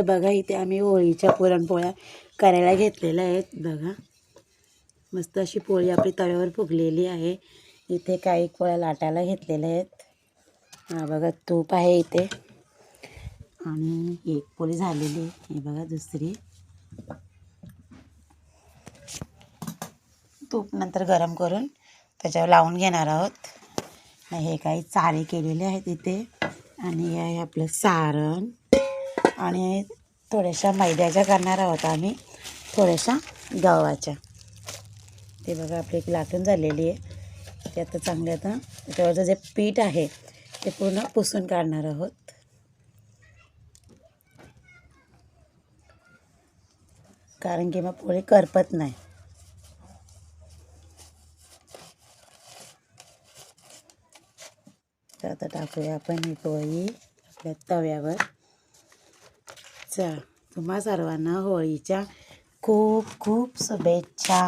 बघा इथे आम्ही होळीच्या पुरणपोळ्या करायला घेतलेल्या आहेत. बघा मस्त अशी पोळी आपली तव्यावर फुगलेली आहे. इथे काही पोळ्या लाटायला घेतलेल्या आहेत. हा बघा तूप आहे इथे आणि एक पोळी झालेली आहे. हे बघा दुसरी. तूप नंतर गरम करून त्याच्यावर लावून घेणार आहोत. हे काही चाळे केलेले आहेत इथे आणि हे आहे आपलं सारण आणि थोड्याशा मैद्याच्या करणार आहोत आम्ही, थोड्याशा गव्हाच्या. ते बघा आपली एक लाटून झालेली आहे. ते आता चांगले आता त्याच्यावरचं जे पीठ आहे ते पूर्ण पुसून काढणार आहोत. कारण की मग पोळी करपत नाही. तर आता टाकूया आपण ही पोळी आपल्या तव्यावर. तुम्हा सर्वांना होळीच्या खूप खूप शुभेच्छा.